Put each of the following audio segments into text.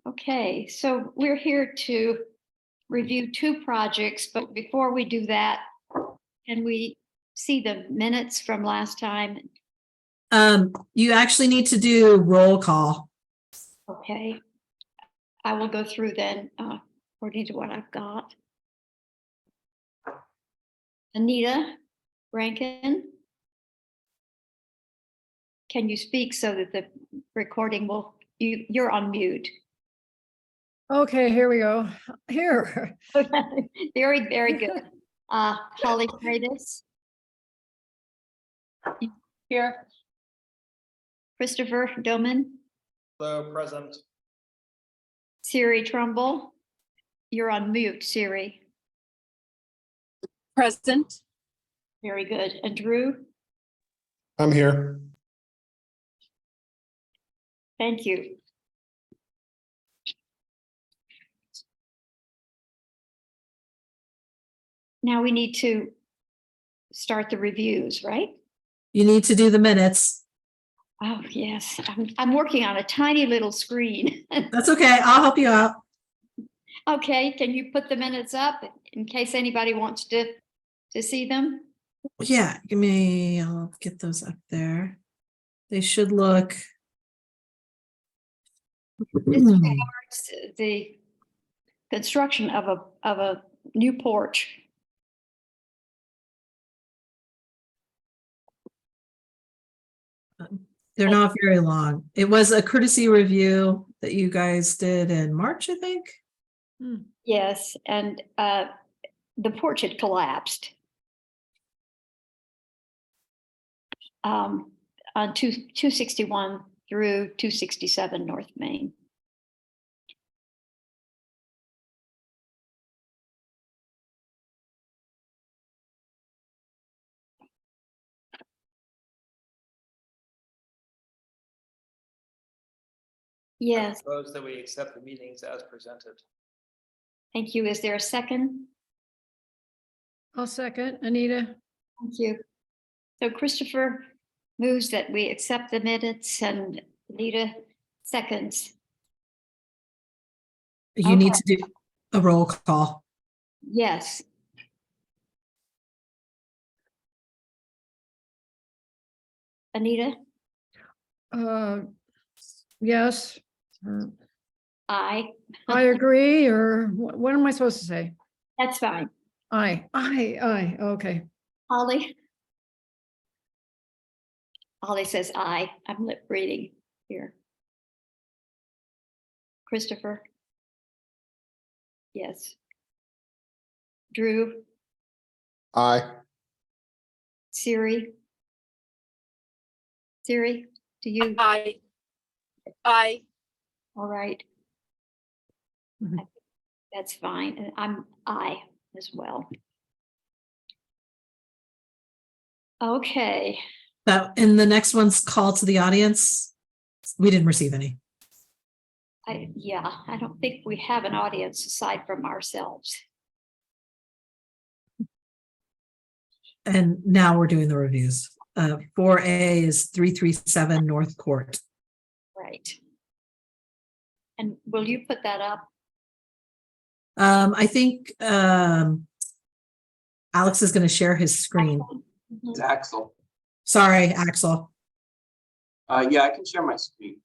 Okay, so we're here to review two projects, but before we do that, can we see the minutes from last time? You actually need to do roll call. Okay. I will go through then, according to what I've got. Anita Rankin. Can you speak so that the recording will, you're on mute. Okay, here we go. Here. Very, very good. Holly Freitas. Here. Christopher Doman. Hello, present. Siri Trumbull. You're on mute, Siri. Present. Very good. And Drew? I'm here. Thank you. Now we need to start the reviews, right? You need to do the minutes. Oh, yes. I'm working on a tiny little screen. That's okay. I'll help you out. Okay, can you put the minutes up in case anybody wants to see them? Yeah, I'll get those up there. They should look. This regards the construction of a new porch. They're not very long. It was a courtesy review that you guys did in March, I think. Yes, and the porch had collapsed. On 261 through 267 North Main. Yes, I propose that we accept the meetings as presented. thank you. Is there a second? I'll second. Anita. Thank you. So Christopher moves that we accept the minutes and Anita seconds. You need to do a roll call. Yes. Anita? Yes. Aye. I agree, or what am I supposed to say? That's fine. Aye. Okay. Holly? Holly says aye. I'm lip reading here. Christopher? Yes. Drew? Aye. Siri? Siri, do you? Aye. All right. Mhm. That's fine. And I'm aye as well. Okay. And the next one's call to the audience. We didn't receive any. Yeah, I don't think we have an audience aside from ourselves. And now we're doing the reviews. 4A is 337 North Court. Right. And will you put that up? I think Alex is going to share his screen. Mhm. It's Axel. Sorry, Axel. Yeah, I can share my screen.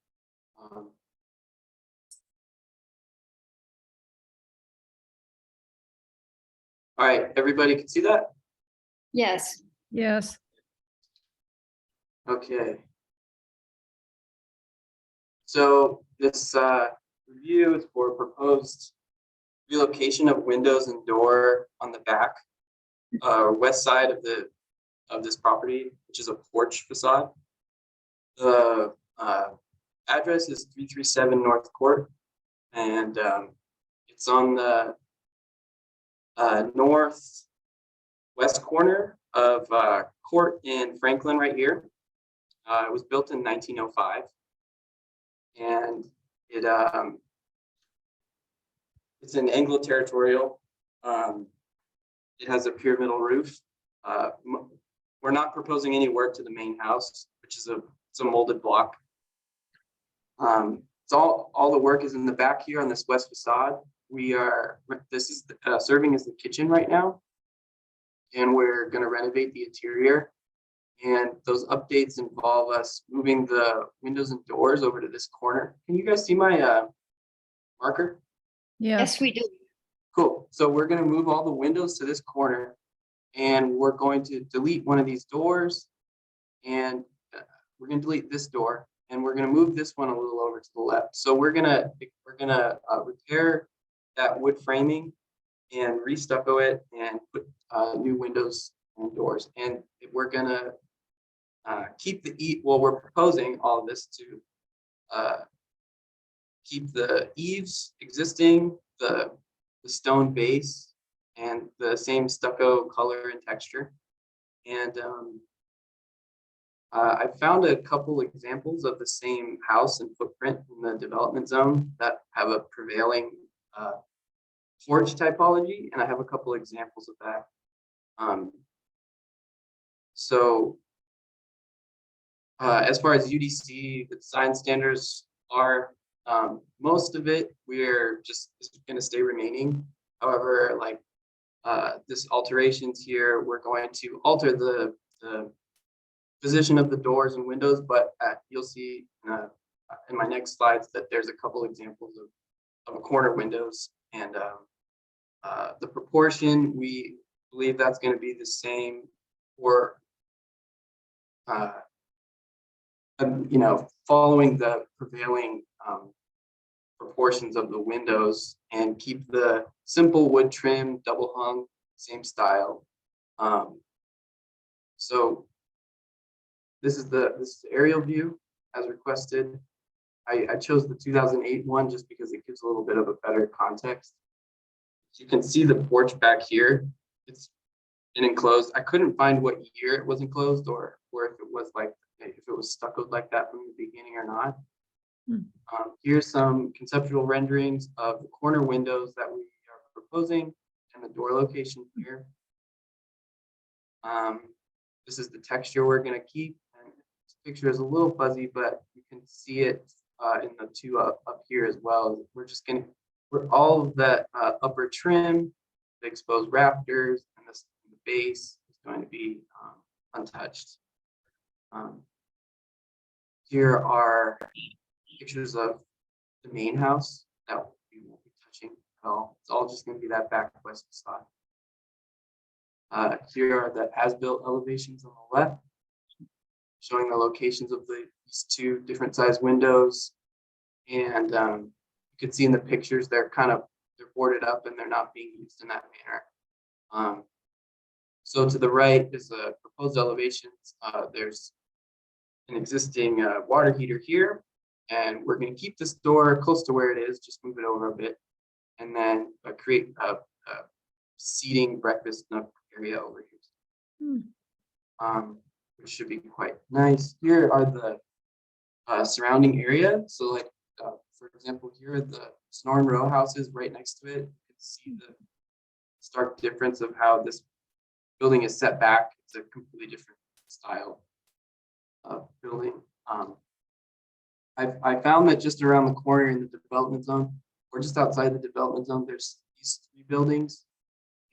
All right, everybody can see that? Yes. Yes. Okay. So this review is for proposed relocation of windows and door on the back west side of this property, which is a porch facade. The address is 337 North Court, and it's on the northwest corner of Court in Franklin, right here. It was built in 1905, and it's an Anglo-territorial. It has a pyramidal roof. We're not proposing any work to the main house, which is it's a molded block. it's all the work is in the back here on this west facade. This is serving as the kitchen right now. And we're gonna renovate the interior. And those updates involve us moving the windows and doors over to this corner. Can you guys see my marker? Yes. Yes, we do. Cool. So we're gonna move all the windows to this corner, and we're going to delete one of these doors, and we're gonna delete this door, and we're gonna move this one a little over to the left. So we're gonna repair that wood framing and re-stucco it and put new windows and doors. And we're gonna keep we're proposing all of this to keep the eaves existing, the stone base, and the same stucco color and texture. And I found a couple examples of the same house and footprint in the development zone that have a prevailing porch typology, and I have a couple examples of that. As far as UDC, the design standards are, most of it, we're just going to stay remaining. However, like this alterations here, we're going to alter the position of the doors and windows, but you'll see in my next slides that there's a couple examples of corner windows, and the proportion, we believe that's going to be the same for following the prevailing proportions of the windows, and keep the simple wood trim, double hung, same style. So this is the aerial view as requested. I chose the 2008 one just because it gives a little bit of a better context. You can see the porch back here. It's enclosed. I couldn't find what year it was enclosed, or if it was stuccoed like that from the beginning or not. Here's some conceptual renderings of the corner windows that we are proposing and the door location here. This is the texture we're going to keep. And this picture is a little fuzzy, but you can see it in the two up here as well. We're all of that upper trim, the exposed rafters, and the base is going to be untouched. Here are pictures of the main house that we won't be touching at all. It's all just going to be that back west facade. Here are the as-built elevations on the left, showing the locations of these two different size windows. And you can see in the pictures they're boarded up and they're not being used in that manner. So to the right is the proposed elevations. There's an existing water heater here, and we're going to keep this door close to where it is, just move it over a bit, and then create a seating breakfast nook area over here, which should be quite nice. Here are the surrounding area. So like, for example, here the Snoring row houses right next to it. You can see the stark difference of how this building is set back. It's a completely different style of building. I found that just around the corner in the development zone, or just outside the development zone, there's these three buildings,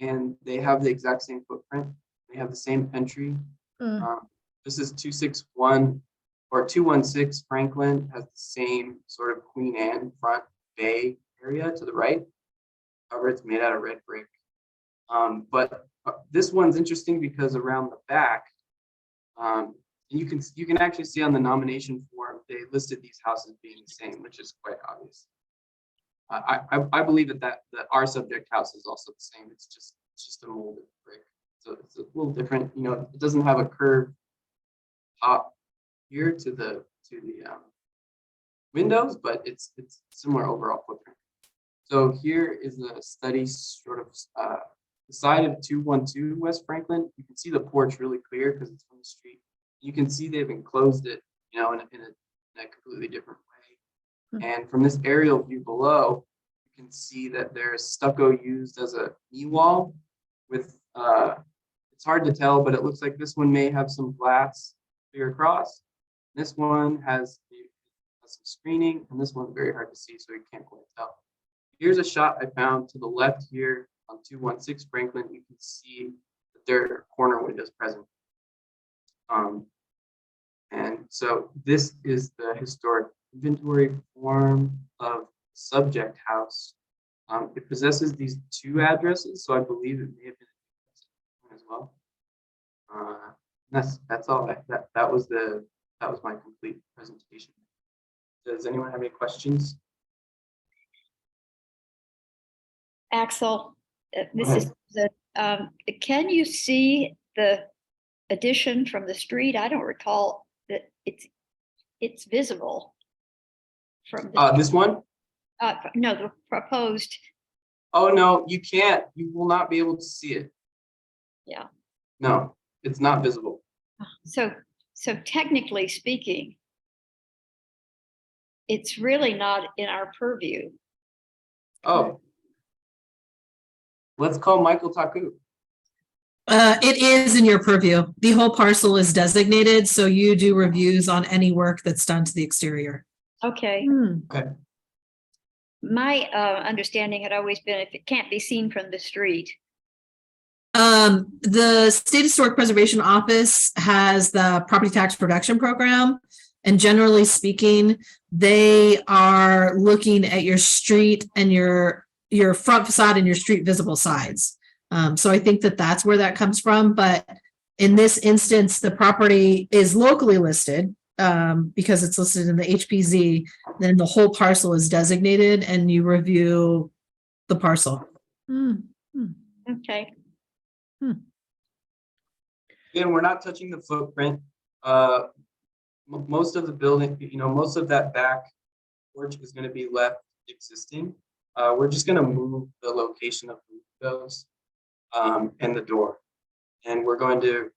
and they have the exact same footprint. They have the same entry. This is 261 or 216 Franklin, has the same sort of Queen Anne front bay area to the right. However, it's made out of red brick. But this one's interesting because around the back, you can actually see on the nomination form they listed these houses being the same, which is quite obvious. I believe that our subject house is also the same. It's just a molded brick, so it's a little different. It doesn't have a curved top here to the windows, but it's similar overall footprint. So here is a study sort of the side of 212 West Franklin. You can see the porch really clear because it's from the street. You can see they've enclosed it, in a completely different way. And from this aerial view below, you can see that there's stucco used as a knee wall with, it's hard to tell, but it looks like this one may have some glass clear across. This one has has some screening, and this one's very hard to see, so you can't quite tell. Here's a shot I found to the left here on 216 Franklin. You can see that there are corner windows present. And so this is the historic inventory form of subject house. It possesses these two addresses, so I believe it may have been as well. That's all. That was my complete presentation. Does anyone have any questions? Axel, this is the, can you see the addition from the street? I don't recall that it's visible from the, This one? no, the proposed, Oh, no, you can't. You will not be able to see it. yeah. No, it's not visible. So technically speaking, it's really not in our purview. Oh. Let's call Michael Taku. It is in your purview. The whole parcel is designated, so you do reviews on any work that's done to the exterior. Okay. Hmm. Okay. My understanding had always been if it can't be seen from the street. The State Historic Preservation Office has the property tax production program. And generally speaking, they are looking at your street and your front facade and your street visible sides. So I think that that's where that comes from. But in this instance, the property is locally listed because it's listed in the HPZ. Then the whole parcel is designated and you review the parcel. Hmm. Okay. Again, we're not touching the footprint. Most of the building, most of that back porch is going to be left existing. We're just going to move the location of the windows and the door, and we're going to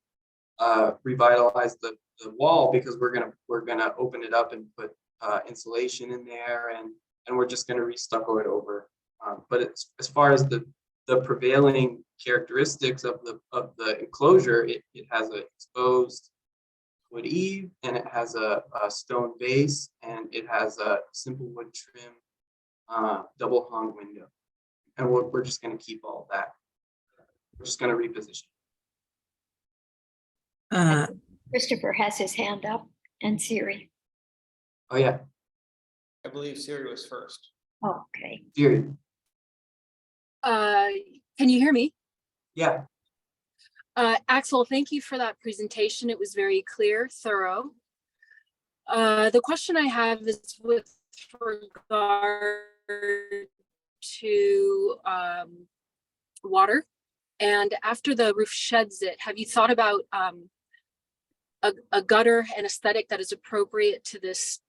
revitalize the wall because we're gonna open it up and put insulation in there, and we're just going to re-stucco it over. But it's, as far as the prevailing characteristics of the enclosure, it has an exposed wood eave, and it has a stone base, and it has a simple wood trim double hung window. And we're just going to keep all that. We're just going to reposition. Christopher has his hand up and Siri. Oh yeah, I believe Siri was first. Oh, okay. Siri. Can you hear me? Yeah. Axel, thank you for that presentation. It was very clear, thorough. The question I have is with regard to water. And after the roof sheds it, have you thought about a gutter and aesthetic that is appropriate to this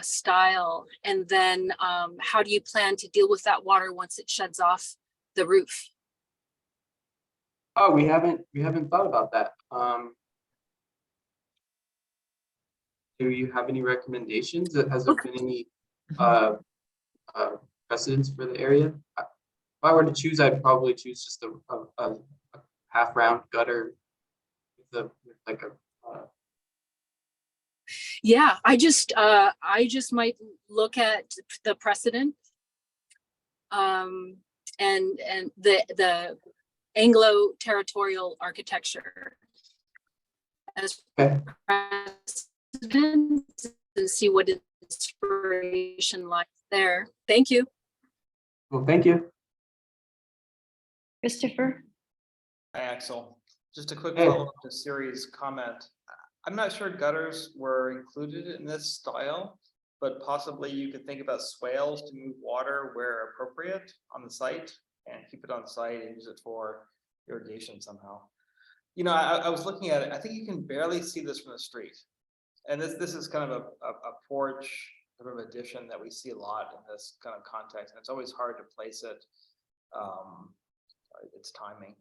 style? And then how do you plan to deal with that water once it sheds off the roof? Oh, we haven't thought about that. Do you have any recommendations? Has there been any precedents for the area? If I were to choose, I'd probably choose just a half round gutter with like a. Yeah, I just might look at the precedent and the Anglo-territorial architecture as Okay. precedent and see what inspiration lies there. Thank you. Well, thank you. Christopher? Hi, Axel. Just a quick Hey. follow-up to Siri's comment. I'm not sure gutters were included in this style, but possibly you could think about swales to move water where appropriate on the site and keep it on site and use it for irrigation somehow. I was looking at it. I think you can barely see this from the street. And this is kind of a porch sort of addition that we see a lot in this kind of context. And it's always hard to place it. It's timing.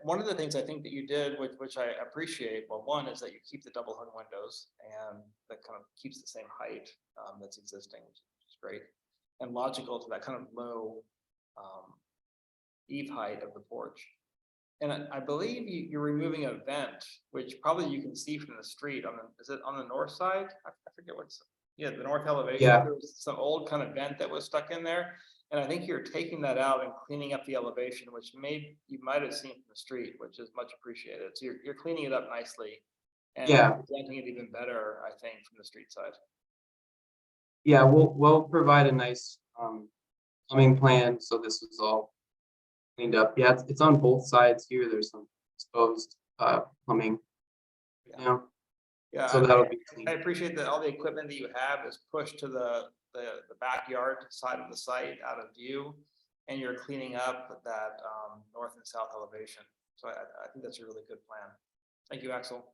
One of the things I think that you did, which I appreciate, well, one is that you keep the double hung windows, and that kind of keeps the same height that's existing, which is great, and logical to that kind of low eave height of the porch. And I believe you're removing a vent, which probably you can see from the street. Is it on the north side? I forget what's Yeah, the north elevation, Yeah. there was some old kind of vent that was stuck in there. And I think you're taking that out and cleaning up the elevation, which you might have seen from the street, which is much appreciated. So you're cleaning it up nicely. And Yeah. presenting it even better, I think, from the street side. Yeah, we'll provide a nice plumbing plan, so this is all cleaned up. Yeah, it's on both sides here. There's some exposed plumbing. You know, Yeah, so that'll be clean. I appreciate that all the equipment that you have is pushed to the backyard side of the site out of view. And you're cleaning up that north and south elevation. So I think that's a really good plan. Thank you, Axel.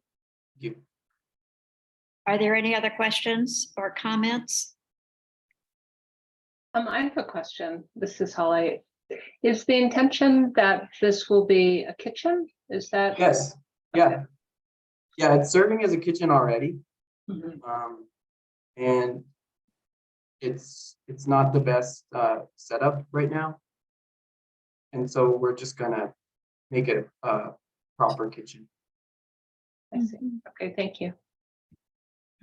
Thank you. Are there any other questions or comments? I have a question. This is Holly. Is the intention that this will be a kitchen? Is that? Yes, yeah. Yeah, it's serving as a kitchen already. Mhm. And it's not the best setup right now. And so we're just gonna make it a proper kitchen. I see. Okay, thank you.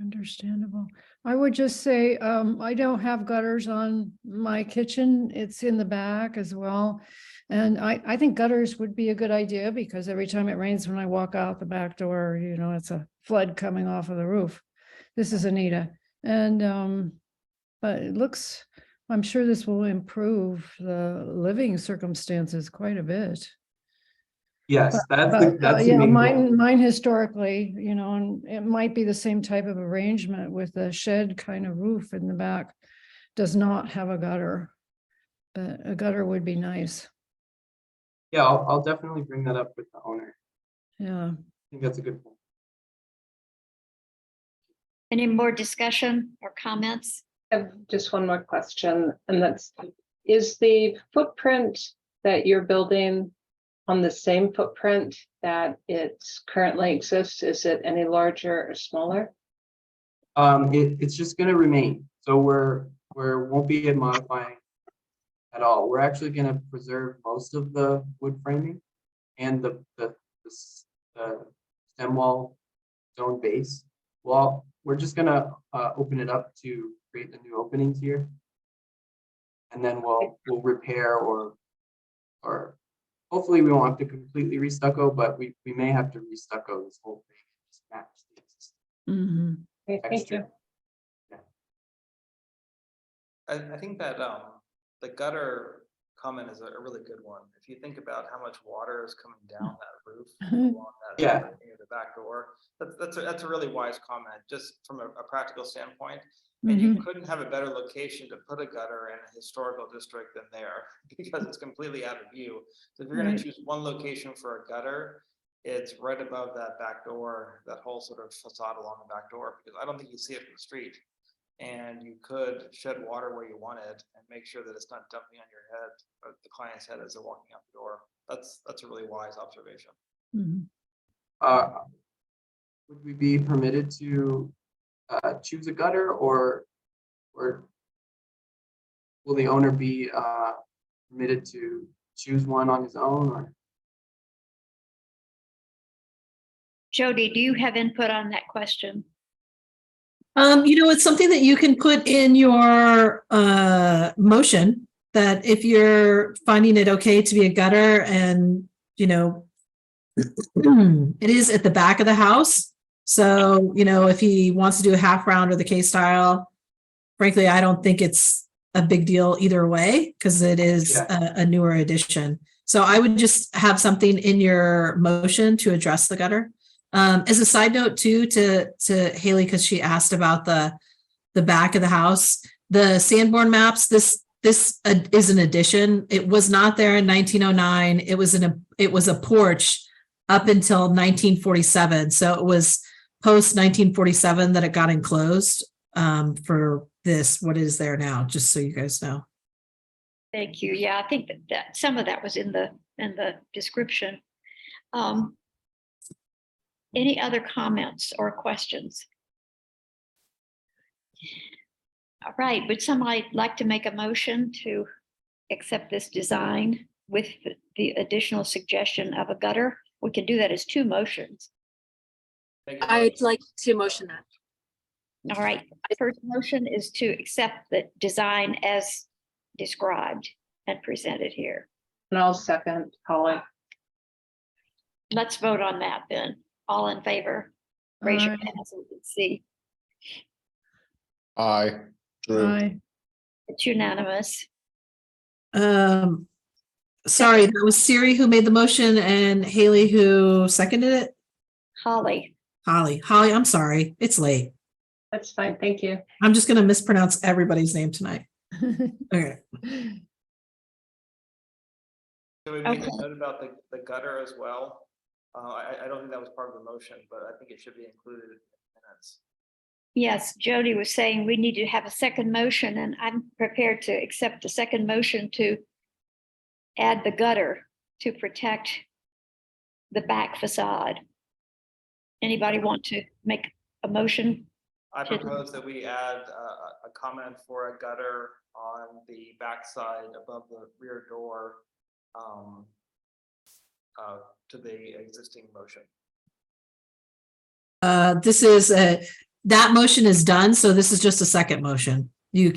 Understandable. I would just say, I don't have gutters on my kitchen. It's in the back as well. And I think gutters would be a good idea because every time it rains, when I walk out the back door, you know, it's a flood coming off of the roof. This is Anita. And, but it looks, I'm sure this will improve the living circumstances quite a bit. Yes, that's the Yeah, main goal. mine historically, you know, and it might be the same type of arrangement with a shed kind of roof in the back. Does not have a gutter, but a gutter would be nice. Yeah, I'll definitely bring that up with the owner. Yeah. I think that's a good point. Any more discussion or comments? I have just one more question, and that's, is the footprint that you're building on the same footprint that it currently exists? Is it any larger or smaller? It's just gonna remain. So won't be modifying at all. We're actually gonna preserve most of the wood framing and the stem wall stone base. Well, we're just gonna open it up to create the new openings here. And then we'll repair or hopefully we won't have to completely restucco, but we may have to restucco this whole thing. And just match the existing Mhm. Okay, thank you. texture. I think that the gutter comment is a really good one. If you think about how much water is coming down that roof along that Yeah. near the back door, that's a really wise comment, just from a practical standpoint. And you couldn't have a better location to put a gutter in a historical district than there because it's completely out of view. So if you're going Right. to choose one location for a gutter, it's right above that back door, that whole sort of facade along the back door, because I don't think you see it from the street. And you could shed water where you want it and make sure that it's not dumping on your head or the client's head as they're walking out the door. That's a really wise observation. Mhm. Would we be permitted to choose a gutter or will the owner be permitted to choose one on his own or? Jody, do you have input on that question? It's something that you can put in your motion that if you're finding it okay to be a gutter and, it is at the back of the house. So, if he wants to do a half round or the K style, frankly, I don't think it's a big deal either way because it is a newer addition. So I would just have something in your motion to address the gutter. As a side note too, to Haley, because she asked about the back of the house, the Sanborn maps, this is an addition. It was not there in 1909. It was a porch up until 1947. So it was post 1947 that it got enclosed for this, what is there now, just so you guys know. Thank you. Yeah, I think that some of that was in the description. Any other comments or questions? All right, would somebody like to make a motion to accept this design with the additional suggestion of a gutter? We can do that as two motions. Make a I'd motion. like to motion that. All right, first motion is to accept the design as described and presented here. And I'll second Holly. Let's vote on that then. All in favor? Raise your Aye. hand so we can see. Aye. Drew. Aye. It's unanimous. Sorry, that was Siri who made the motion and Haley who seconded it. Holly, Holly, I'm sorry. It's late. That's fine, thank you. I'm just going to mispronounce everybody's name tonight. Okay. So we make a Okay. note about the gutter as well. I don't think that was part of the motion, but I think it should be included in the minutes. yes, Jody was saying we need to have a second motion, and I'm prepared to accept the second motion to add the gutter to protect the back facade. Anybody want to make a motion? I propose that we add a comment for a gutter on the backside above the rear door to the existing motion. That motion is done, so this is just a second motion. You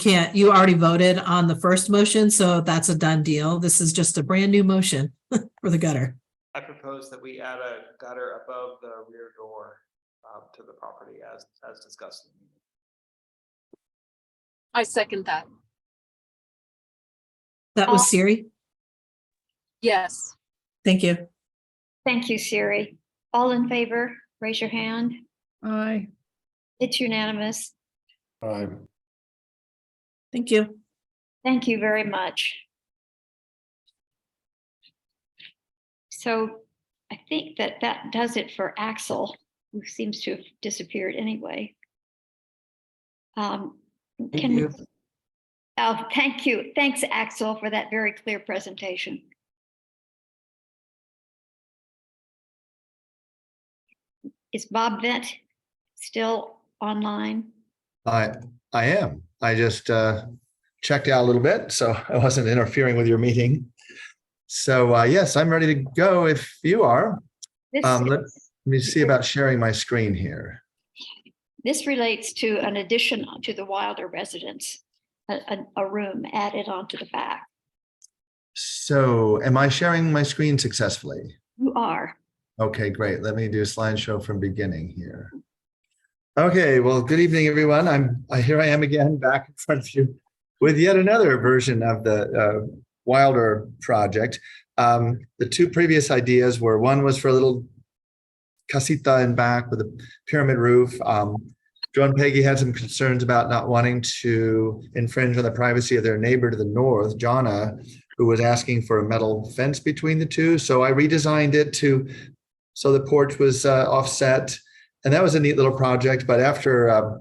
already voted on the first motion, so that's a done deal. This is just a brand new motion for the gutter. I propose that we add a gutter above the rear door to the property as discussed. I second that. That was Siri. Yes. Thank you. Thank you, Siri. All in favor, raise your hand. Aye. It's unanimous. Aye. Thank you. Thank you very much. So I think that does it for Axel, who seems to have disappeared anyway. Can we? Oh, thank you. Thanks, Axel, for that very clear presentation. Is Bob Vent still online? I am. I just checked out a little bit, so I wasn't interfering with your meeting. So yes, I'm ready to go if you are. This, Let me see about sharing my screen here. this relates to an addition to the Wilder residence, a room added onto the back. So am I sharing my screen successfully? You are. Okay, great. Let me do a slideshow from beginning here. Okay, well, good evening, everyone. Here I am again back in front of you with yet another version of the Wilder project. The two previous ideas were, one was for a little casita in back with a pyramid roof. Joe and Peggy had some concerns about not wanting to infringe on the privacy of their neighbor to the north, Jonna, who was asking for a metal fence between the two. So I redesigned it so the porch was offset. And that was a neat little project. But after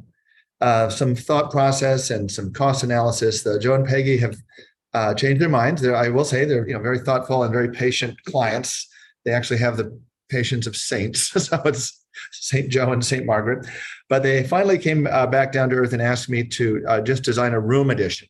some thought process and some cost analysis, Joe and Peggy have changed their minds. I will say they're very thoughtful and very patient clients. They actually have the patience of saints. So it's St. Joe and St. Margaret. But they finally came back down to earth and asked me to just design a room addition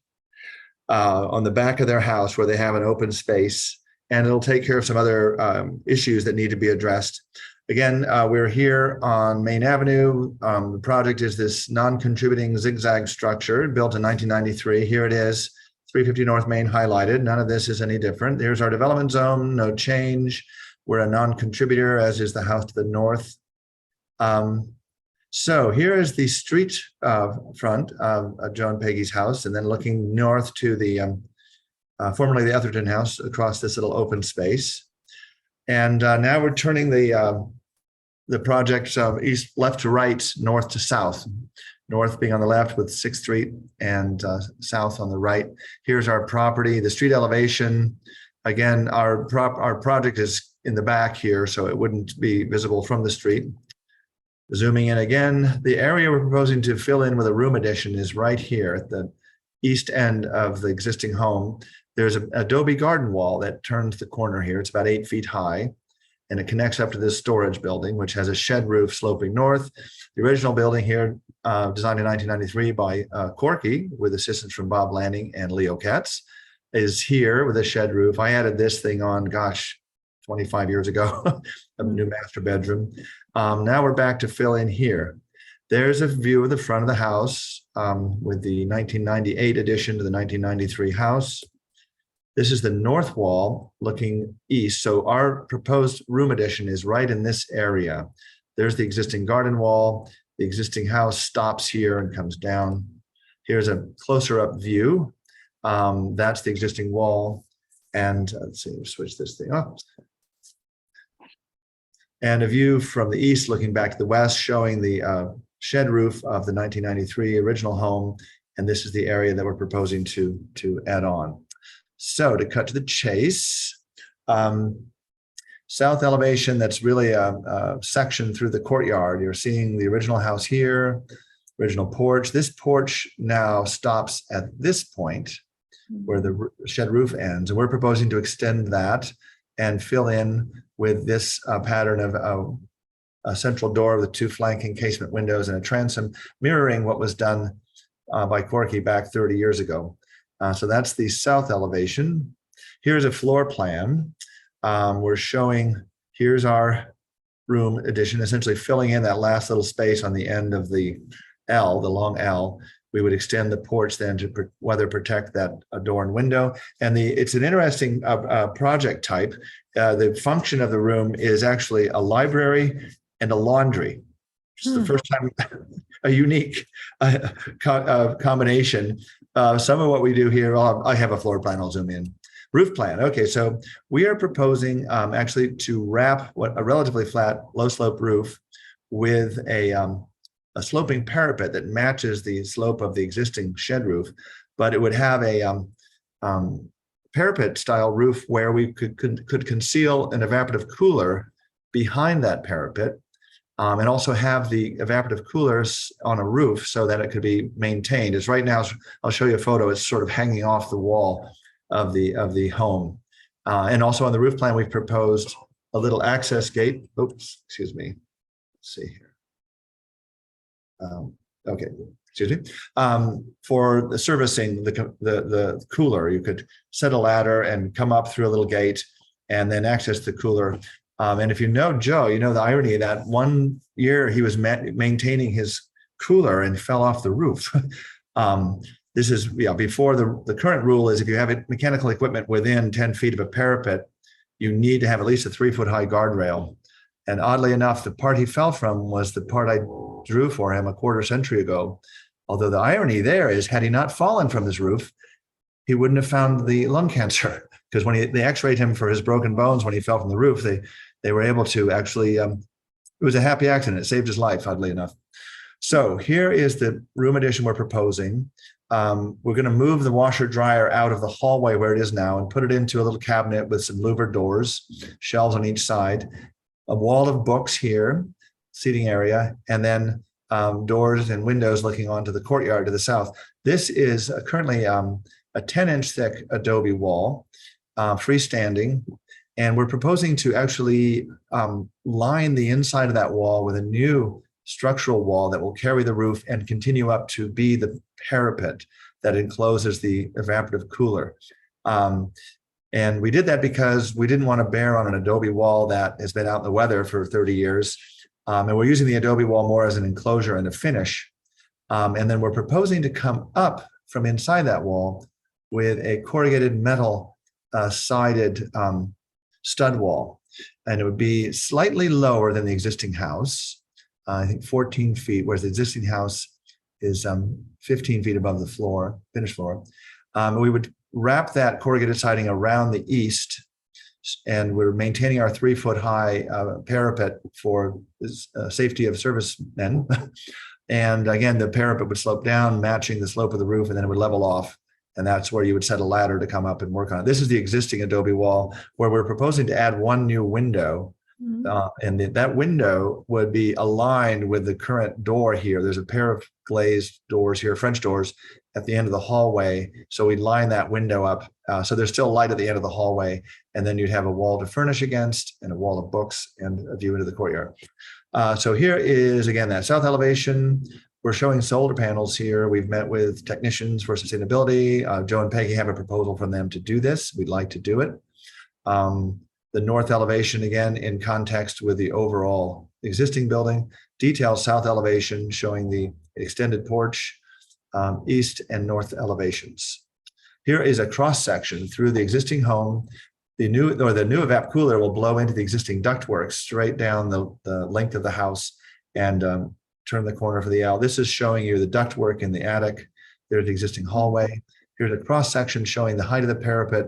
on the back of their house where they have an open space. And it'll take care of some other issues that need to be addressed. Again, we're here on Main Avenue. The project is this non-contributing zigzag structure built in 1993. Here it is, 350 North Main highlighted. None of this is any different. Here's our development zone, no change. We're a non-contributor, as is the house to the north. So here is the street front of Joe and Peggy's house, and then looking north to the formerly the Etherton house across this little open space. And now we're turning the project east, left to right, north to south. North being on the left with 6th Street and south on the right. Here's our property, the street elevation. Again, our project is in the back here, so it wouldn't be visible from the street. Zooming in again, the area we're proposing to fill in with a room addition is right here at the east end of the existing home. There's an adobe garden wall that turns the corner here. It's about 8 feet high, and it connects up to this storage building, which has a shed roof sloping north. The original building here, designed in 1993 by Corky, with assistance from Bob Lanning and Leo Katz, is here with a shed roof. I added this thing on, 25 years ago, a new master bedroom. Now we're back to fill in here. There's a view of the front of the house with the 1998 addition to the 1993 house. This is the north wall looking east. So our proposed room addition is right in this area. There's the existing garden wall. The existing house stops here and comes down. Here's a closer up view. That's the existing wall. And let's see, switch this thing up. And a view from the east looking back to the west, showing the shed roof of the 1993 original home. And this is the area that we're proposing to add on. So to cut to the chase, south elevation, that's really a section through the courtyard. You're seeing the original house here, original porch. This porch now stops at this point where the shed roof ends. And we're proposing to extend that and fill in with this pattern of a central door with 2 flanking casement windows and a transom, mirroring what was done by Corky back 30 years ago. So that's the south elevation. Here's a floor plan. We're showing, here's our room addition, essentially filling in that last little space on the end of the L, the long L. We would extend the porch then to weather protect that door and window. And it's an interesting project type. The function of the room is actually a library and a laundry. Which is the first time a unique combination. Some of what we do here, I have a floor plan, I'll zoom in. Roof plan. Okay, so we are proposing actually to wrap a relatively flat, low slope roof with a sloping parapet that matches the slope of the existing shed roof, but it would have a parapet style roof where we could conceal an evaporative cooler behind that parapet, and also have the evaporative coolers on a roof so that it could be maintained. As right now, I'll show you a photo, it's sort of hanging off the wall of the home. And also on the roof plan, we've proposed a little access gate. Oops, excuse me. Let's see here. Okay, excuse me. For the servicing the cooler, you could set a ladder and come up through a little gate and then access the cooler. And if you know Joe, you know the irony of that one year he was maintaining his cooler and fell off the roof. This is before the current rule is if you have mechanical equipment within 10 feet of a parapet, you need to have at least a 3-foot high guardrail. And oddly enough, the part he fell from was the part I drew for him a quarter century ago. Although the irony there is, had he not fallen from this roof, he wouldn't have found the lung cancer. Because when they x-rayed him for his broken bones when he fell from the roof, they were able to actually, it was a happy accident. It saved his life, oddly enough. So here is the room addition we're proposing. We're going to move the washer dryer out of the hallway where it is now and put it into a little cabinet with some louvered doors, shelves on each side, a wall of books here, seating area, and then doors and windows looking onto the courtyard to the south. This is currently a 10-inch thick adobe wall, freestanding, and we're proposing to actually line the inside of that wall with a new structural wall that will carry the roof and continue up to be the parapet that encloses the evaporative cooler. And we did that because we didn't want to bear on an adobe wall that has been out in the weather for 30 years. And we're using the adobe wall more as an enclosure and a finish. And then we're proposing to come up from inside that wall with a corrugated metal sided stud wall. And it would be slightly lower than the existing house, I think 14 feet, whereas the existing house is 15 feet above the floor, finished floor. We would wrap that corrugated siding around the east, and we're maintaining our 3-foot high parapet for safety of servicemen. And again, the parapet would slope down, matching the slope of the roof, and then it would level off. And that's where you would set a ladder to come up and work on it. This is the existing adobe wall where we're proposing to add one new window. And that window would be aligned with the current door here. There's a pair of glazed doors here, French doors, at the end of the hallway. So we'd line that window up. So there's still light at the end of the hallway. And then you'd have a wall to furnish against and a wall of books and a view into the courtyard. So here is, again, that south elevation. We're showing solar panels here. We've met with technicians for sustainability. Joe and Peggy have a proposal from them to do this. We'd like to do it. The north elevation, again, in context with the overall existing building, detailed south elevation showing the extended porch, east and north elevations. Here is a cross section through the existing home. The new evap cooler will blow into the existing ductwork straight down the length of the house and turn the corner for the L. This is showing you the ductwork in the attic. There's the existing hallway. Here's a cross section showing the height of the parapet,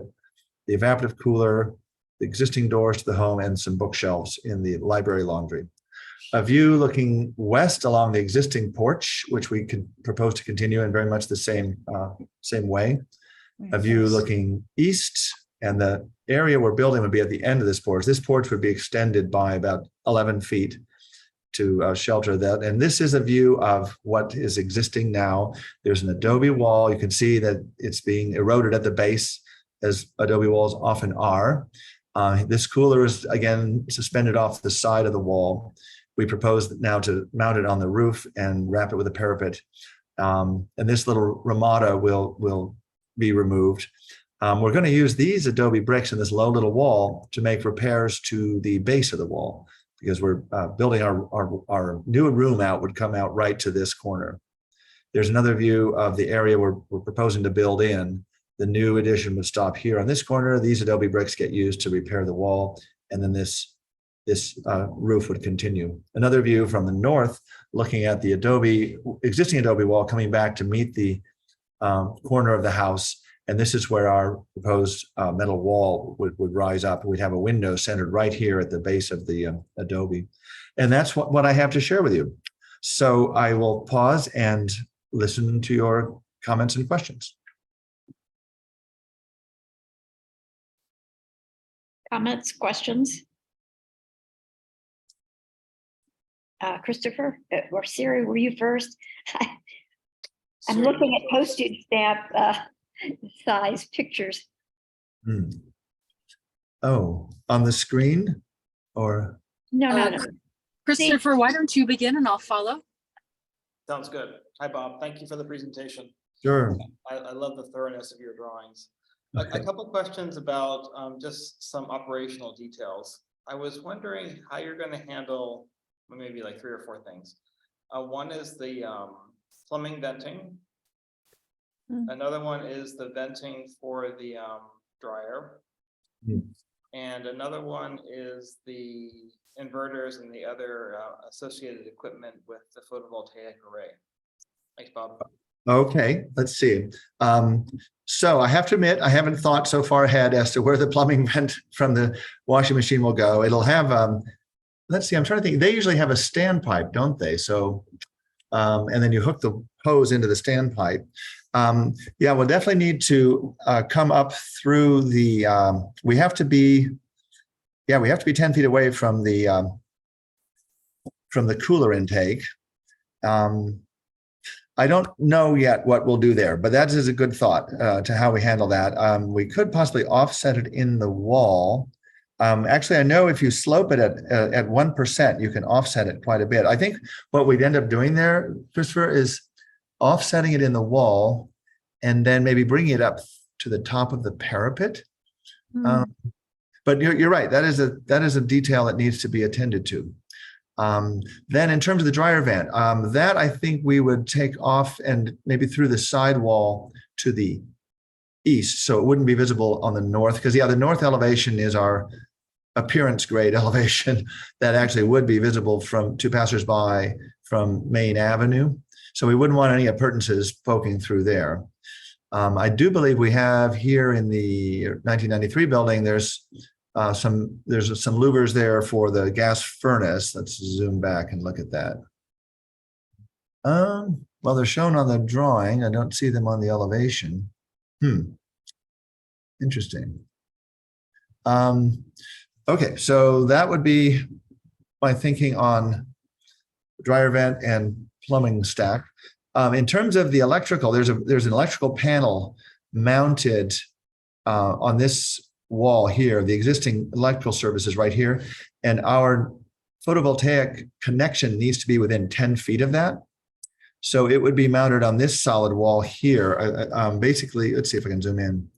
the evaporative cooler, the existing doors to the home, and some bookshelves in the library laundry. A view looking west along the existing porch, which we could propose to continue in very much the same way. A view looking east, and the area we're building would be at the end of this porch. This porch would be extended by about 11 feet to shelter that. And this is a view of what is existing now. There's an adobe wall. You can see that it's being eroded at the base, as adobe walls often are. This cooler is, again, suspended off the side of the wall. We propose now to mount it on the roof and wrap it with a parapet. And this little ramada will be removed. We're going to use these adobe bricks in this low little wall to make repairs to the base of the wall, because we're building our new room out would come out right to this corner. There's another view of the area we're proposing to build in. The new addition would stop here on this corner. These adobe bricks get used to repair the wall, and then this roof would continue. Another view from the north, looking at the existing adobe wall coming back to meet the corner of the house. And this is where our proposed metal wall would rise up. We'd have a window centered right here at the base of the adobe. And that's what I have to share with you. So I will pause and listen to your comments and questions. Comments, questions? Christopher or Siri, were you first? I'm looking at postage stamp size pictures. Oh, on the screen or? No. Christopher, why don't you begin and I'll follow? Sounds good. Hi, Bob. Thank you for the presentation. Sure. I love the thoroughness of your drawings. Okay. A couple questions about just some operational details. I was wondering how you're going to handle maybe like 3 or 4 things. One is the plumbing venting. Another one is the venting for the dryer. And another one is the inverters and the other associated equipment with the photovoltaic array. Thanks, Bob. Okay, let's see. So I have to admit, I haven't thought so far ahead as to where the plumbing vent from the washing machine will go. It'll have, let's see, I'm trying to think. They usually have a standpipe, don't they? So, and then you hook the hose into the standpipe. Yeah, we'll definitely need to come up through the, we have to be 10 feet away from the cooler intake. I don't know yet what we'll do there, but that is a good thought to how we handle that. We could possibly offset it in the wall. Actually, I know if you slope it at 1%, you can offset it quite a bit. I think what we'd end up doing there, Christopher, is offsetting it in the wall and then maybe bringing it up to the top of the parapet. But you're right. That is a detail that needs to be attended to. Then in terms of the dryer vent, that I think we would take off and maybe through the side wall to the east, so it wouldn't be visible on the north, because the north elevation is our appearance grade elevation that actually would be visible to passersby from Main Avenue. So we wouldn't want any appurtenances poking through there. I do believe we have here in the 1993 building, there's some louvers there for the gas furnace. Let's zoom back and look at that. Well, they're shown on the drawing. I don't see them on the elevation. Interesting. Okay, so that would be my thinking on dryer vent and plumbing stack. In terms of the electrical, there's an electrical panel mounted on this wall here. The existing electrical service is right here, and our photovoltaic connection needs to be within 10 feet of that. So it would be mounted on this solid wall here. Basically, let's see if I can zoom in.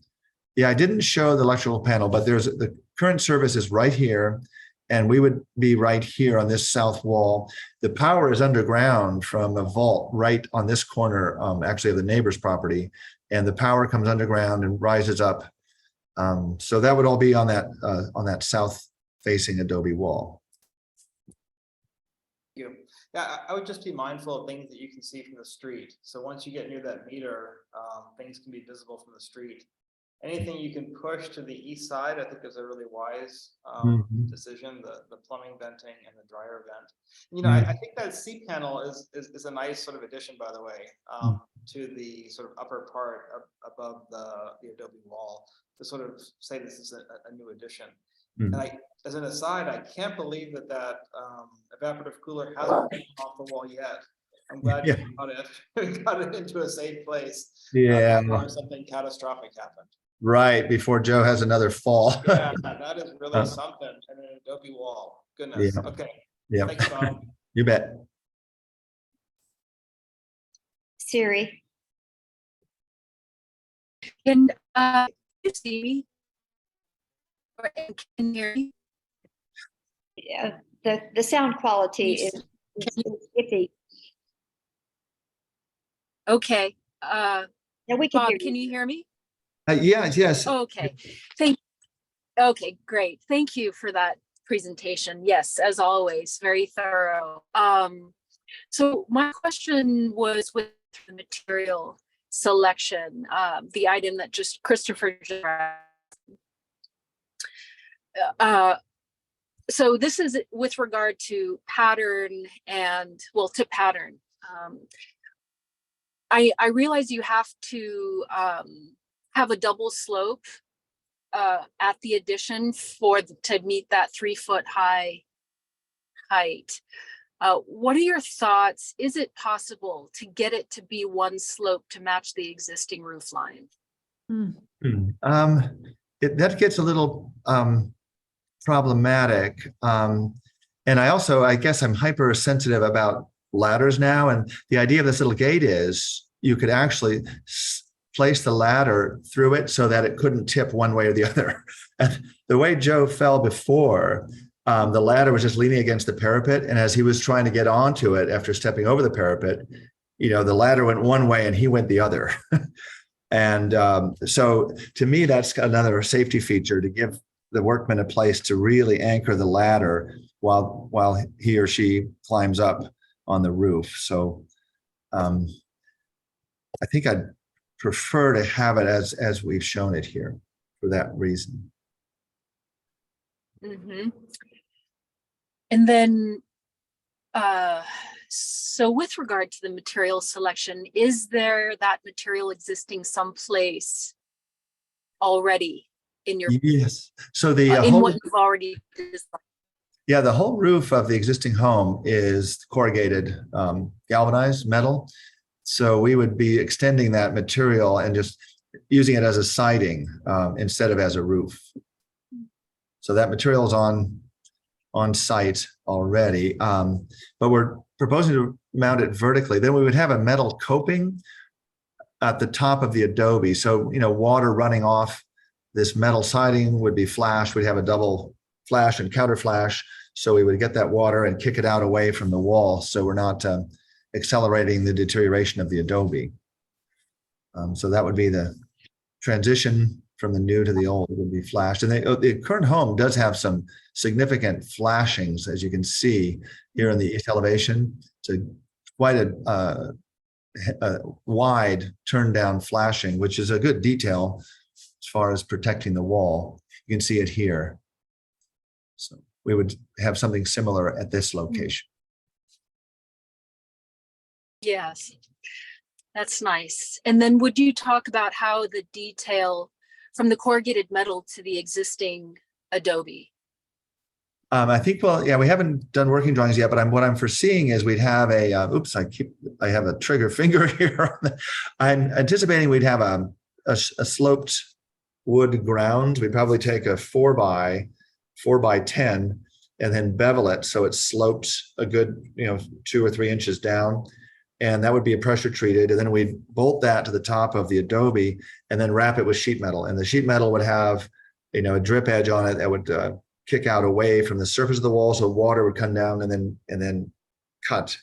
Yeah, I didn't show the electrical panel, but the current service is right here, And we would be right here on this south wall. The power is underground from a vault right on this corner, actually of the neighbor's property. And the power comes underground and rises up. So that would all be on that south facing adobe wall. You. Yeah, I would just be mindful of things that you can see from the street. So once you get near that meter, things can be visible from the street. Anything you can push to the east side, I think is a really wise decision, the plumbing venting and the dryer vent. You know, I think that C panel is a nice sort of addition, by the way, to the sort of upper part above the adobe wall to sort of say this is a new addition. And as an aside, I can't believe that evaporative cooler hasn't come off the wall yet. I'm glad you got it into a safe place. Before something catastrophic happened. Right, before Joe has another fall. Yeah, that is really something. And an adobe wall. Goodness. Yeah. Okay. Yeah. Thanks, Bob. You bet. Siri, Can you see me? Or can you hear me? yeah, the sound quality is iffy. Okay. Yeah, we can Bob, hear can you. you hear me? Yes. Okay. Okay, great. Thank you for that presentation. Yes, as always, very thorough. So my question was with the material selection, the item that just Christopher just so this is with regard to pattern and to pattern. I realize you have to have a double slope at the addition to meet that 3 foot high height. What are your thoughts? Is it possible to get it to be one slope to match the existing roof line? That gets a little problematic. And I guess I'm hypersensitive about ladders now. And the idea of this little gate is you could actually place the ladder through it so that it couldn't tip one way or the other. And the way Joe fell before, the ladder was just leaning against the parapet. And as he was trying to get onto it after stepping over the parapet, the ladder went one way and he went the other. And so to me, that's another safety feature to give the workman a place to really anchor the ladder while he or she climbs up on the roof. So I think I'd prefer to have it as we've shown it here for that reason. And then, so with regard to the material selection, is there that material existing someplace already in your Yes. So the in what you've already designed? Yeah, the whole roof of the existing home is corrugated galvanized metal. So we would be extending that material and just using it as a siding instead of as a roof. So that material is on site already, but we're proposing to mount it vertically. Then we would have a metal coping at the top of the adobe. So, water running off this metal siding would be flash. We'd have a double flash and counter flash. So we would get that water and kick it out away from the wall. So we're not accelerating the deterioration of the adobe. So that would be the transition from the new to the old. It would be flashed. And the current home does have some significant flashings, as you can see here in the east elevation. It's quite a wide turn down flashing, which is a good detail as far as protecting the wall. You can see it here. So we would have something similar at this location. Yes, that's nice. And then would you talk about how the detail from the corrugated metal to the existing adobe? I think, we haven't done working drawings yet, but what I'm foreseeing is we'd have I have a trigger finger here. I'm anticipating we'd have a sloped wood ground. We'd probably take a 4 by 10 and then bevel it so it's sloped a good 2 or 3 inches down, and that would be pressure treated, and then we'd bolt that to the top of the adobe and then wrap it with sheet metal, and the sheet metal would have a drip edge on it that would kick out away from the surface of the wall, so water would come down and then cut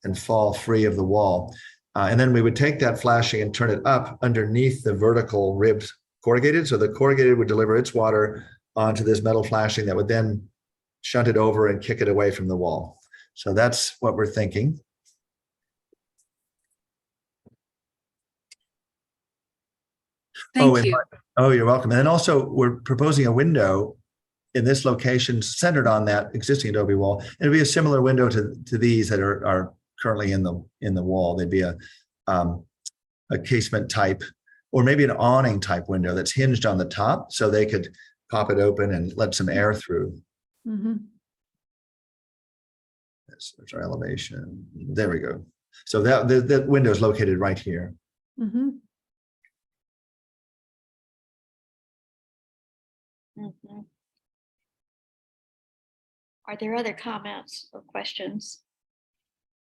and fall free of the wall. And then we would take that flashing and turn it up underneath the vertical ribbed corrugated. So the corrugated would deliver its water onto this metal flashing that would then shunt it over and kick it away from the wall. So that's what we're thinking. Thank you. Oh, you're welcome. And then also we're proposing a window in this location centered on that existing adobe wall. It'll be a similar window to these that are currently in the wall. They'd be a casement type, or maybe an awning type window that's hinged on the top, so they could pop it open and let some air through. Mhm. That's our elevation. There we go. So that window is located right here. Mhm. Mhm. Are there other comments or questions?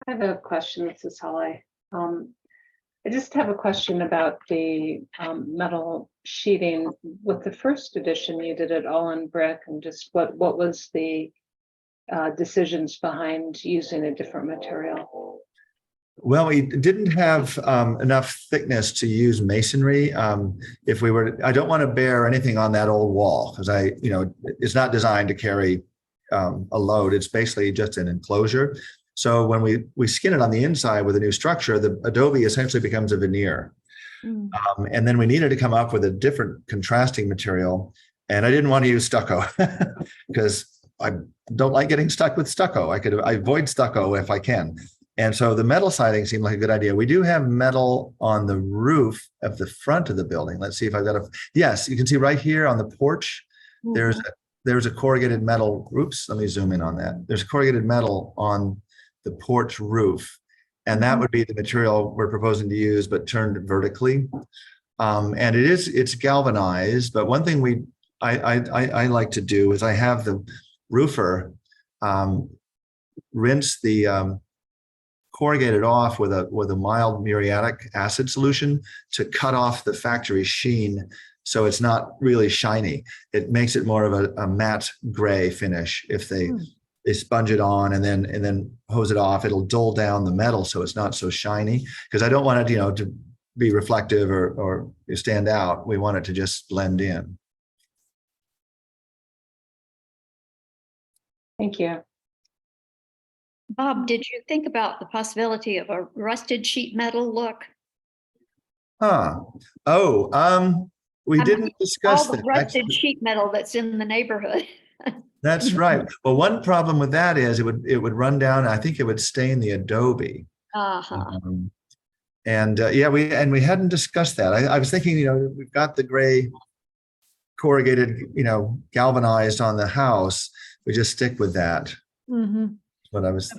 I have a question, this is Holly. I just have a question about the metal sheeting. With the first edition, you did it all in brick, and just what was the decisions behind using a different material? Well, we didn't have enough thickness to use masonry. If we were, I don't want to bear anything on that old wall because it's not designed to carry a load. It's basically just an enclosure. So when we skin it on the inside with a new structure, the adobe essentially becomes a veneer. Mm. And then we needed to come up with a different contrasting material. And I didn't want to use stucco because I don't like getting stuck with stucco. I avoid stucco if I can. And so the metal siding seemed like a good idea. We do have metal on the roof of the front of the building. Let's see if I've got yes, you can see right here on the porch, there's a corrugated metal. Oops, let me zoom in on that. There's corrugated metal on the porch roof. And that would be the material we're proposing to use, but turned vertically. And it's galvanized. But one thing I like to do is I have the roofer rinse the corrugated off with a mild muriatic acid solution to cut off the factory sheen, so it's not really shiny. It makes it more of a matte gray finish. If they sponge it on and then hose it off, it'll dull down the metal so it's not so shiny. Because I don't want it, to be reflective or stand out. We want it to just blend in. Thank you. Bob, did you think about the possibility of a rusted sheet metal look? We I didn't mean, discuss all the that. rusted sheet metal that's in the neighborhood. That's right. Well, one problem with that is it would run down. I think it would stain the adobe. Uh-huh. We hadn't discussed that. I was thinking, we've got the gray corrugated, galvanized on the house. We just stick with that. Mm-hmm. What I was.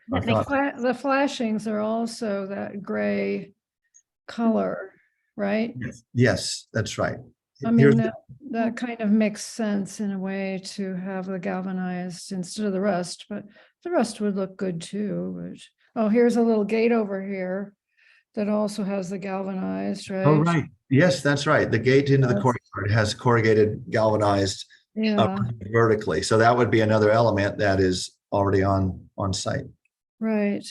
The flashings are also that gray color, right? Yes, that's right. I mean, that kind of makes sense in a way to have the galvanized instead of the rust, but the rust would look good too. But, here's a little gate over here that also has the galvanized, right? Oh, right. Yes, that's right. The gate into the courtyard has corrugated galvanized vertically. So that would be another element that is already on site. Right.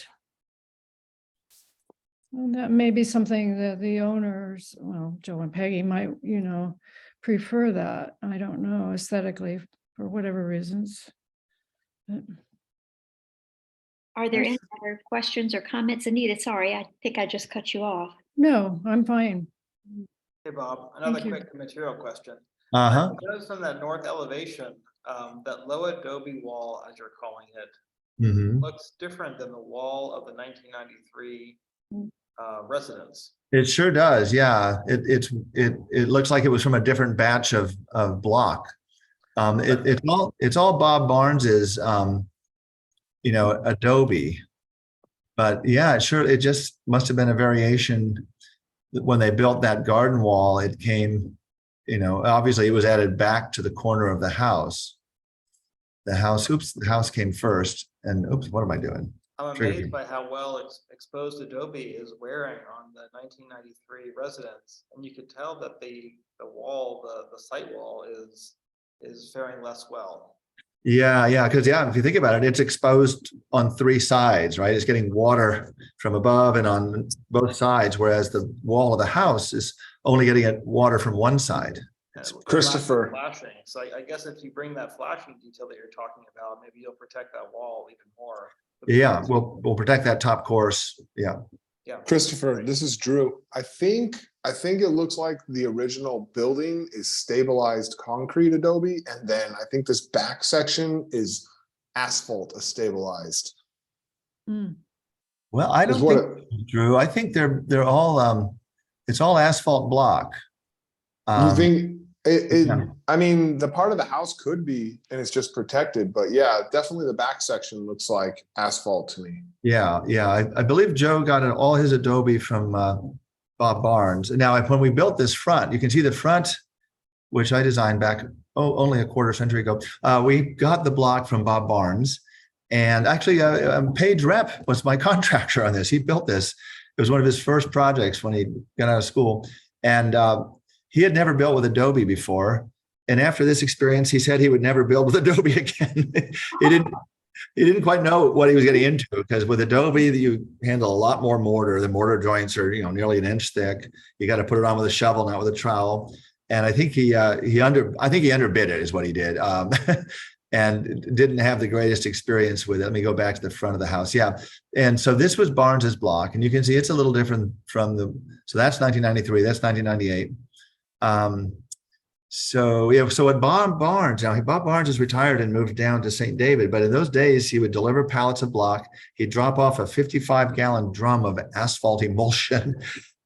And that may be something that the owners, well, Joe and Peggy might, prefer that. I don't know, aesthetically, for whatever reasons. But Are there any other questions or comments? Anita, sorry, I think I just cut you off. no, I'm fine. Hey, Bob, another Thank you. quick material question. Uh-huh. I noticed on that north elevation, that low adobe wall, as you're calling it, Mm-hmm. looks different than the wall of the 1993 residence. It sure does. Yeah, it looks like it was from a different batch of block. It's all Bob Barnes's adobe, but yeah, it just must have been a variation. When they built that garden wall, it came, obviously it was added back to the corner of the house. The house came first, and what am I doing? I'm amazed by how well exposed adobe is wearing on the 1993 residence, and you could tell that the wall, the site wall, is faring less well. Yeah, because if you think about it, it's exposed on three sides, right? It's getting water from above and on both sides, whereas the wall of the house is only getting water from one side. And with the lack of Christopher. Flashing, so I guess if you bring that flashing detail that you're talking about, maybe you'll protect that wall even more. Yeah, we'll protect that top course. Yeah. Yeah. Christopher, this is Drew. I think it looks like the original building is stabilized concrete adobe, and then I think this back section is asphalt stabilized. Mm. Well, I Is don't what think, Drew, I think they're all it's all asphalt block. You think yeah. I mean, the part of the house could be, and it's just protected, but yeah, definitely the back section looks like asphalt to me. Yeah. I believe Joe got all his adobe from Bob Barnes. Now, when we built this front, you can see the front, which I designed back only a quarter century ago. We got the block from Bob Barnes, and actually, Page Rep was my contractor on this. He built this. It was one of his first projects when he got out of school, and he had never built with Adobe before. And after this experience, he said he would never build with Adobe again. He didn't quite know what he was getting into, because with Adobe, you handle a lot more mortar. The mortar joints are, nearly an inch thick. You got to put it on with a shovel, not with a trowel. And I think he underbid it, is what he did, and didn't have the greatest experience with it. Let me go back to the front of the house. Yeah, and so this was Barnes's block, and you can see it's a little different from so that's 1993. That's 1998. So at Bob Barnes, Bob Barnes is retired and moved down to St. David, but in those days he would deliver pallets of block. He'd drop off a 55-gallon drum of asphalt emulsion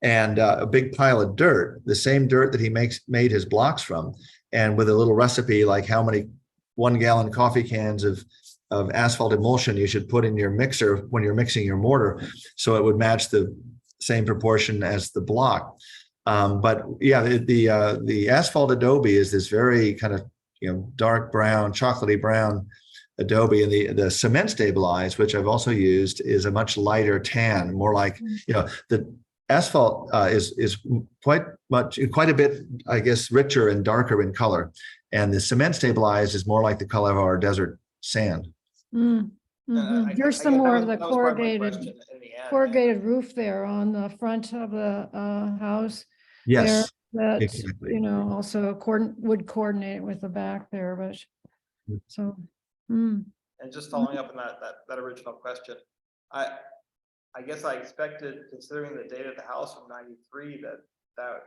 and a big pile of dirt, the same dirt that he made his blocks from, and with a little recipe like how many 1-gallon coffee cans of asphalt emulsion you should put in your mixer when you're mixing your mortar, so it would match the same proportion as the block. But yeah, the asphalt adobe is this very kind of dark brown, chocolatey brown adobe, and the cement stabilized, which I've also used, is a much lighter tan, more like the asphalt is quite a bit, I guess, richer and darker in color, and the cement stabilized is more like the color of our desert sand. Mm. Mhm. Here's some more of the corrugated roof there on the front of the house. Yes, there that exactly. Also would coordinate with the back there, but so. And just following up on that original question, I guess I expected, considering the date of the house from '93, that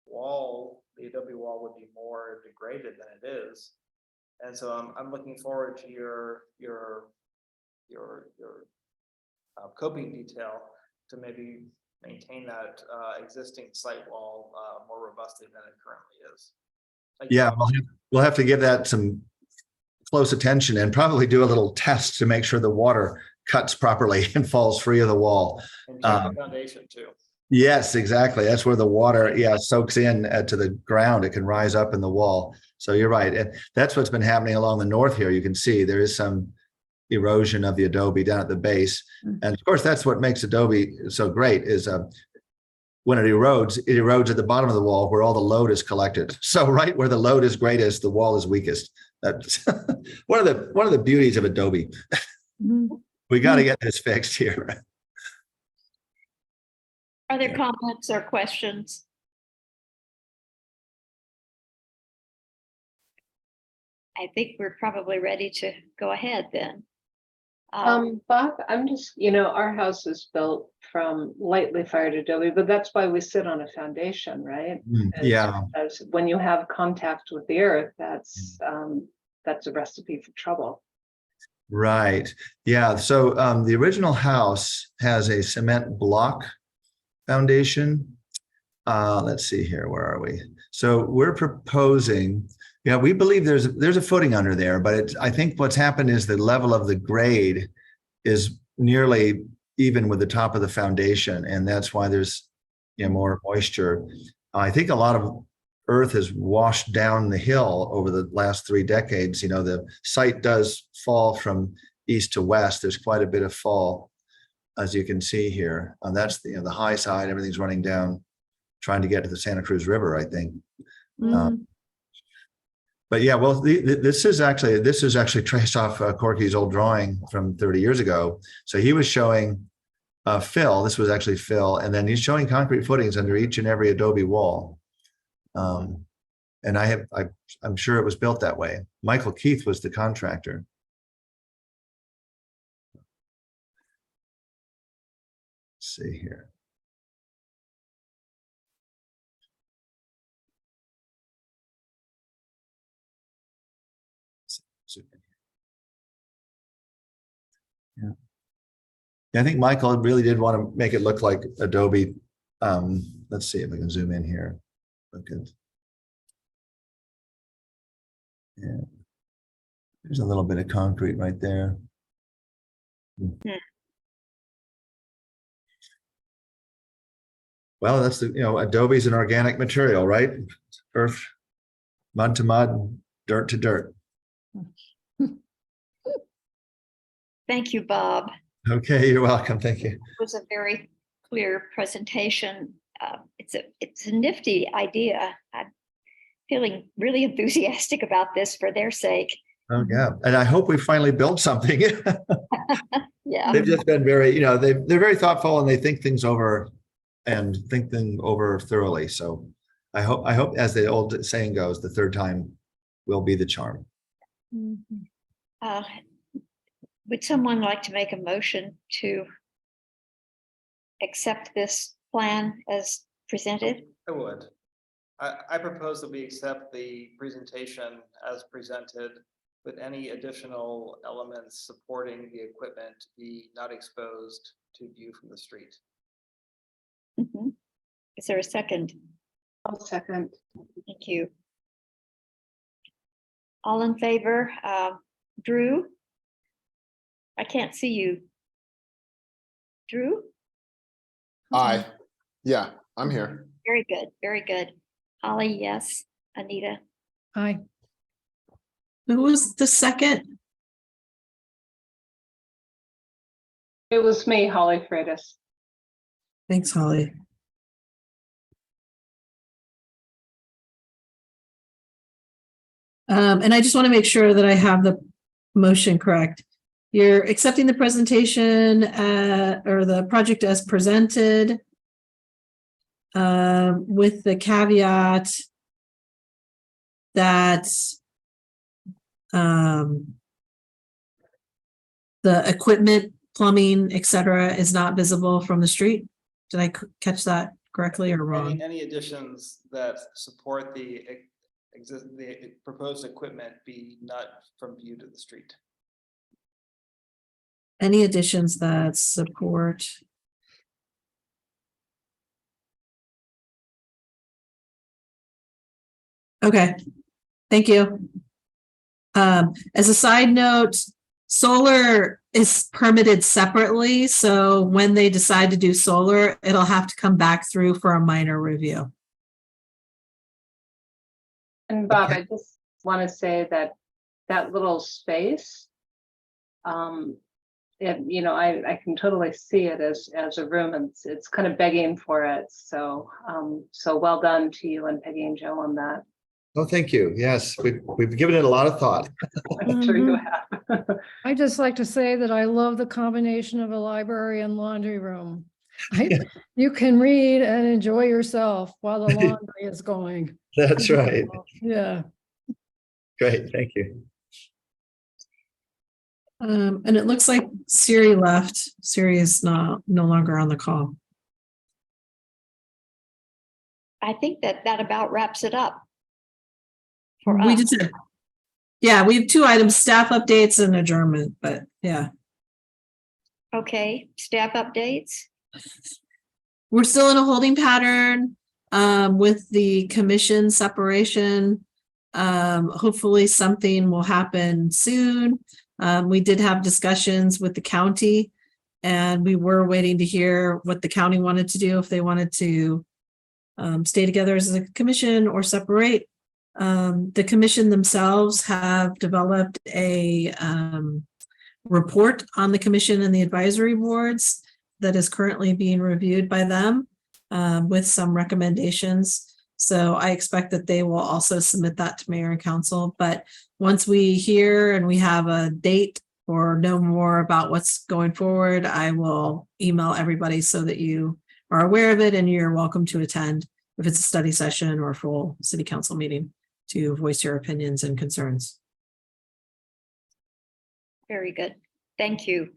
wall, the adobe wall, would be more degraded than it is, and so I'm looking forward to your coping detail to maybe maintain that existing site wall more robustly than it currently is. Yeah, we'll have to give that some close attention and probably do a little test to make sure the water cuts properly and falls free of the wall. And check the foundation too. Yes, exactly. That's where the water, soaks in to the ground. It can rise up in the wall. So you're right. And that's what's been happening along the north here. You can see there is some erosion of the adobe down at the base. And of course, that's what makes adobe so great, is when it erodes at the bottom of the wall where all the load is collected. So right where the load is greatest, the wall is weakest. That's one of the beauties of adobe. We got to get this fixed here. Are there comments or questions? I think we're probably ready to go ahead then. Bob, I'm just, our house is built from lightly fired adobe, but that's why we sit on a foundation, right? Yeah. As when you have contact with the earth, that's a recipe for trouble. Right. Yeah. So the original house has a cement block foundation. Let's see here. Where are we? So we're proposing. Yeah, we believe there's a footing under there, but I think what's happened is the level of the grade is nearly even with the top of the foundation, and that's why there's more moisture. I think a lot of earth has washed down the hill over the last 3 decades. The site does fall from east to west. There's quite a bit of fall, as you can see here. And that's the high side. Everything's running down, trying to get to the Santa Cruz River, I think. But yeah, well, this is actually traced off Corky's old drawing from 30 years ago. So he was showing fill. This was actually fill, and then he's showing concrete footings under each and every adobe wall. And I'm sure it was built that way. Michael Keith was the contractor. Let's see here. Yeah. I think Michael really did want to make it look like Adobe. Let's see if I can zoom in here. Okay. Yeah. There's a little bit of concrete right there. Well, that's Adobe is an organic material, right? Earth, mud to mud, dirt to dirt. Thank you, Bob. Okay, you're welcome. Thank you. It was a very clear presentation. It's a nifty idea. I'm feeling really enthusiastic about this for their sake. Oh yeah, and I hope we finally build something. Yeah. They've just been very, they're very thoughtful and they think things over thoroughly. So I hope, as the old saying goes, the third time will be the charm. Would someone like to make a motion to accept this plan as presented? I would. I propose that we accept the presentation as presented with any additional elements supporting the equipment to be not exposed to view from the street. Mhm. Is there a second? I'll second. Thank you. All in favor? Drew? I can't see you. Drew? Aye. Yeah, I'm here. Very good, very good. Holly, yes. Anita? Aye. Who was the second? It was me, Holly Freitas. Thanks, Holly. And I just want to make sure that I have the motion correct. You're accepting the presentation or the project as presented with the caveat that the equipment, plumbing, et cetera, is not visible from the street. Did I catch that correctly or wrong? Any additions that support the proposed equipment be not from view to the street. Any additions that support? Okay, thank you. As a side note, solar is permitted separately, so when they decide to do solar, it'll have to come back through for a minor review. And Bob, Okay. I just want to say that that little space, I can totally see it as a room, and it's kind of begging for it. So, so well done to you and Peggy and Joe on that. Oh, thank you. Yes, we've given it a lot of thought. I'm sure you have. I just like to say that I love the combination of a library and laundry room. You can read and enjoy yourself while the laundry is going. That's right. Yeah. Great, thank you. And it looks like Siri left. Siri is no longer on the call. I think that about wraps it up. For We us. just, yeah, we have two items, staff updates and adjournment, but yeah. Okay, staff updates. We're still in a holding pattern with the commission separation. Hopefully something will happen soon. We did have discussions with the county and we were waiting to hear what the county wanted to do, if they wanted to stay together as a commission or separate. The commission themselves have developed a report on the commission and the advisory boards that is currently being reviewed by them with some recommendations. So I expect that they will also submit that to mayor and council. But once we hear and we have a date or know more about what's going forward, I will email everybody so that you are aware of it and you're welcome to attend if it's a study session or a full city council meeting to voice your opinions and concerns. Very good. Thank you.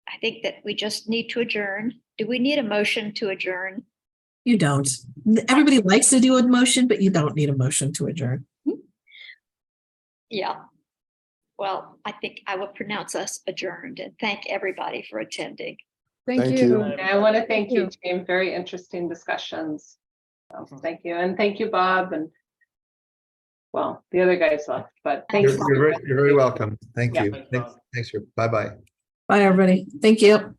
I think that we just need to adjourn. Do we need a motion to adjourn? You don't. Everybody likes to do a motion, but you don't need a motion to adjourn. Yeah. Well, I think I will pronounce us adjourned and thank everybody for attending. Thank Thank you. you. And I want to thank you, you. team. Very interesting discussions. So, thank you. And thank you, Bob. And well, the other guys left, but thank You're you. you're very welcome. Thank Yeah. you. Thanks, bye-bye. Bye, everybody. Thank you.